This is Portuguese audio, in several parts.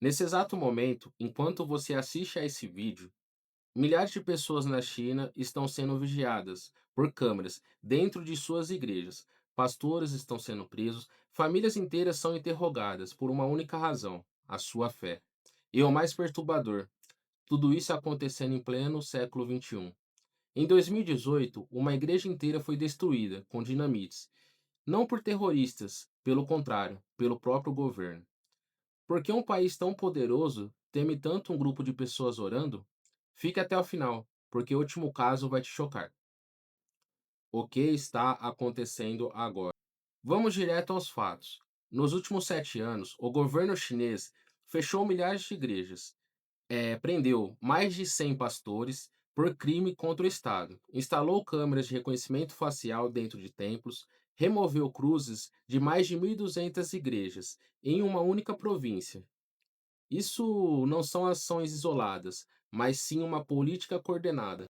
Nesse exato momento, enquanto você assiste a esse vídeo, milhares de pessoas na China estão sendo vigiadas por câmeras dentro de suas igrejas. Pastores estão sendo presos, famílias inteiras são interrogadas por uma única razão: a sua fé. E o mais perturbador, tudo isso acontecendo em pleno século XXI. Em 2018, uma igreja inteira foi destruída com dinamites, não por terroristas, pelo contrário, pelo próprio governo. Por que um país tão poderoso teme tanto um grupo de pessoas orando? Fique até o final, porque o último caso vai te chocar. O que está acontecendo agora? Vamos direto aos fatos. Nos últimos 7 anos, o governo chinês fechou milhares de igrejas, prendeu mais de 100 pastores por crime contra o Estado, instalou câmeras de reconhecimento facial dentro de templos, removeu cruzes de mais de 1.200 igrejas em uma única província. Isso não são ações isoladas, mas sim uma política coordenada.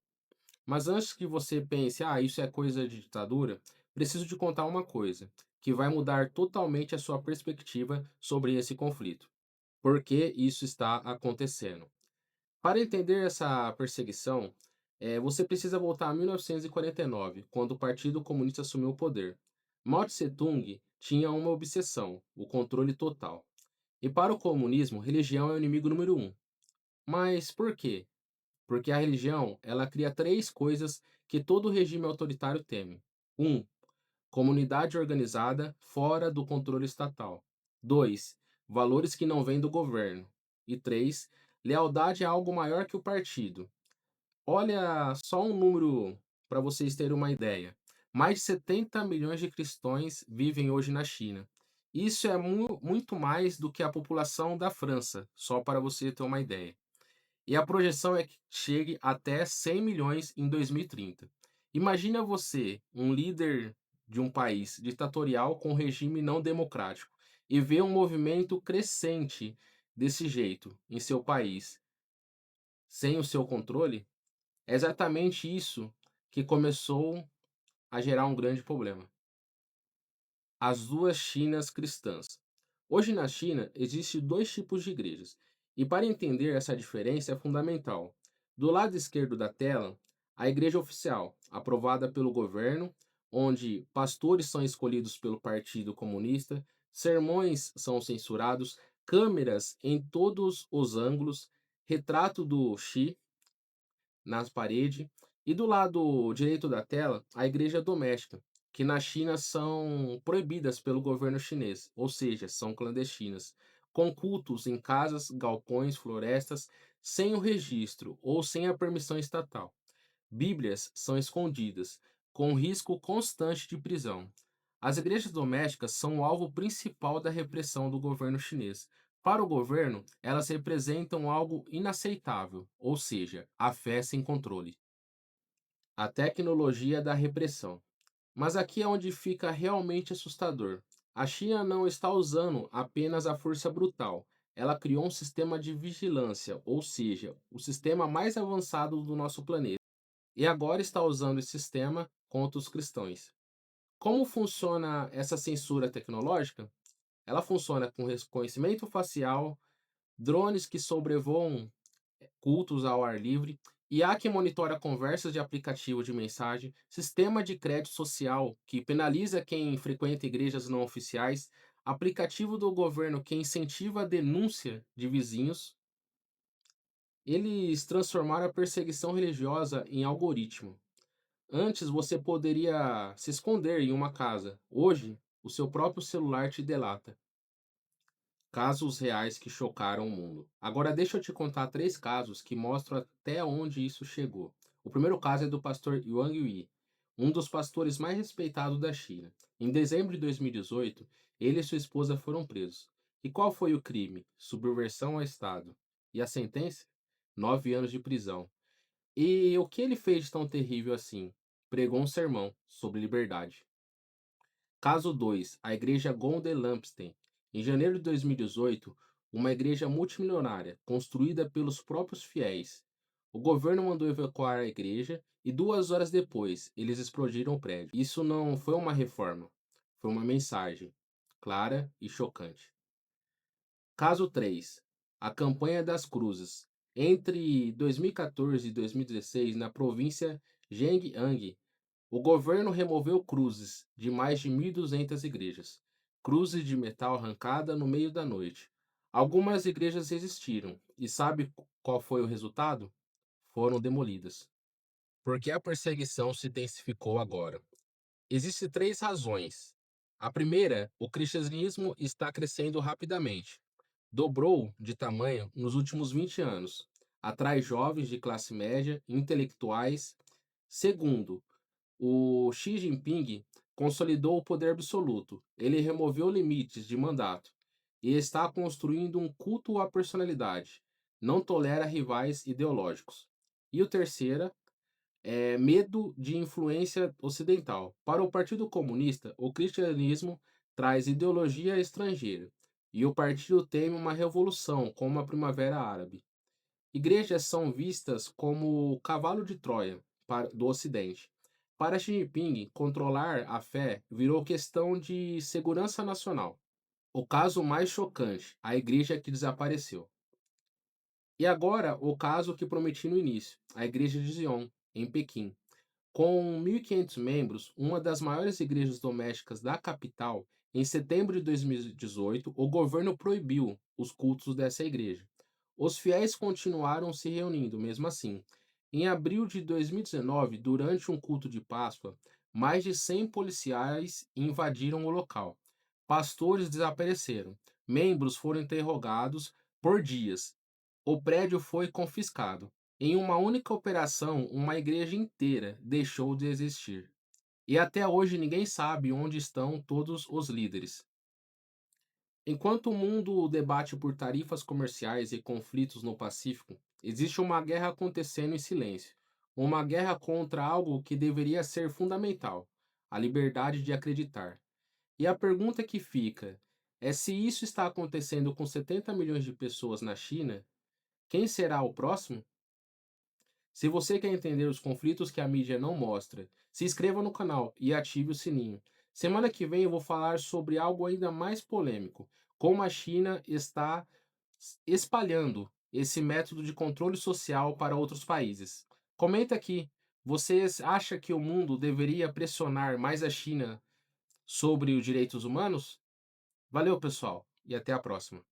Mas antes que você pense, isso é coisa de ditadura, preciso te contar uma coisa, que vai mudar totalmente a sua perspectiva sobre esse conflito. Por que isso está acontecendo? Para entender essa perseguição, você precisa voltar a 1949, quando o Partido Comunista assumiu o poder. Mao Tse-tung tinha uma obsessão: o controle total. E para o comunismo, religião é o inimigo número um. Mas por quê? Porque a religião, ela cria três coisas que todo regime autoritário teme. Um, comunidade organizada fora do controle estatal. 2, valores que não vêm do governo. E 3, lealdade a algo maior que o partido. Olha só um número para vocês terem uma ideia. Mais de 70 milhões de cristãos vivem hoje na China. Isso é muito mais do que a população da França, só para você ter uma ideia. E a projeção é que chegue até 100 milhões em 2030. Imagina você, um líder de um país ditatorial com regime não democrático, e ver um movimento crescente desse jeito em seu país, sem o seu controle. É exatamente isso que começou a gerar um grande problema. As duas Chinas cristãs. Hoje na China existem dois tipos de igrejas, e para entender essa diferença é fundamental. Do lado esquerdo da tela, a igreja oficial, aprovada pelo governo, onde pastores são escolhidos pelo Partido Comunista, sermões são censurados, câmeras em todos os ângulos, retrato do Xi nas paredes, e do lado direito da tela, a igreja doméstica, que na China são proibidas pelo governo chinês, ou seja, são clandestinas, com cultos em casas, galpões, florestas, sem o registro ou sem a permissão estatal. Bíblias são escondidas, com risco constante de prisão. As igrejas domésticas são o alvo principal da repressão do governo chinês. Para o governo, elas representam algo inaceitável, ou seja, a fé sem controle. A tecnologia da repressão. Mas aqui é onde fica realmente assustador. A China não está usando apenas a força brutal. Ela criou um sistema de vigilância, ou seja, o sistema mais avançado do nosso planeta. E agora está usando esse sistema contra os cristãos. Como funciona essa censura tecnológica? Ela funciona com reconhecimento facial, drones que sobrevoam cultos ao ar livre, IA que monitora conversas de aplicativo de mensagem, sistema de crédito social que penaliza quem frequenta igrejas não oficiais, aplicativo do governo que incentiva a denúncia de vizinhos. Eles transformaram a perseguição religiosa em algoritmo. Antes você poderia se esconder em uma casa. Hoje, o seu próprio celular te delata. Casos reais que chocaram o mundo. Agora deixa eu te contar três casos que mostram até onde isso chegou. O primeiro caso é do pastor Wang Yi, um dos pastores mais respeitados da China. Em dezembro de 2018, ele e sua esposa foram presos. E qual foi o crime? Subversão ao Estado. E a sentença? 9 anos de prisão. E o que ele fez de tão terrível assim? Pregou um sermão sobre liberdade. Caso 2, a igreja Golden Lampstein. Em janeiro de 2018, uma igreja multimilionária, construída pelos próprios fiéis. O governo mandou evacuar a igreja e 2 horas depois, eles explodiram o prédio. Isso não foi uma reforma, foi uma mensagem clara e chocante. Caso 3, a Campanha das Cruzes. Entre 2014 e 2016, na província Jeongyang, o governo removeu cruzes de mais de 1.200 igrejas, cruzes de metal arrancada no meio da noite. Algumas igrejas resistiram, e sabe qual foi o resultado? Foram demolidas. Por que a perseguição se intensificou agora? Existem três razões. A primeira, o cristianismo está crescendo rapidamente. Dobrou de tamanho nos últimos 20 anos. Atrai jovens de classe média, intelectuais. Segundo, o Xi Jinping consolidou o poder absoluto. Ele removeu limites de mandato e está construindo um culto à personalidade. Não tolera rivais ideológicos. E o terceiro medo de influência ocidental. Para o Partido Comunista, o cristianismo traz ideologia estrangeira e o partido teme uma revolução, como a Primavera Árabe. Igrejas são vistas como o cavalo de Troia do Ocidente. Para Xi Jinping, controlar a fé virou questão de segurança nacional. O caso mais chocante, a igreja que desapareceu. E agora, o caso que prometi no início, a igreja de Zion, em Pequim. Com 1.500 membros, uma das maiores igrejas domésticas da capital, em setembro de 2018, o governo proibiu os cultos dessa igreja. Os fiéis continuaram se reunindo mesmo assim. Em abril de 2019, durante um culto de Páscoa, mais de 100 policiais invadiram o local. Pastores desapareceram. Membros foram interrogados por dias. O prédio foi confiscado. Em uma única operação, uma igreja inteira deixou de existir. E até hoje ninguém sabe onde estão todos os líderes. Enquanto o mundo debate por tarifas comerciais e conflitos no Pacífico, existe uma guerra acontecendo em silêncio. Uma guerra contra algo que deveria ser fundamental: a liberdade de acreditar. E a pergunta que fica é: se isso está acontecendo com 70 milhões de pessoas na China, quem será o próximo? Se você quer entender os conflitos que a mídia não mostra, se inscreva no canal e ative o sininho. Semana que vem eu vou falar sobre algo ainda mais polêmico: como a China está espalhando esse método de controle social para outros países. Comenta aqui, você acha que o mundo deveria pressionar mais a China sobre os direitos humanos? Valeu, pessoal, e até a próxima.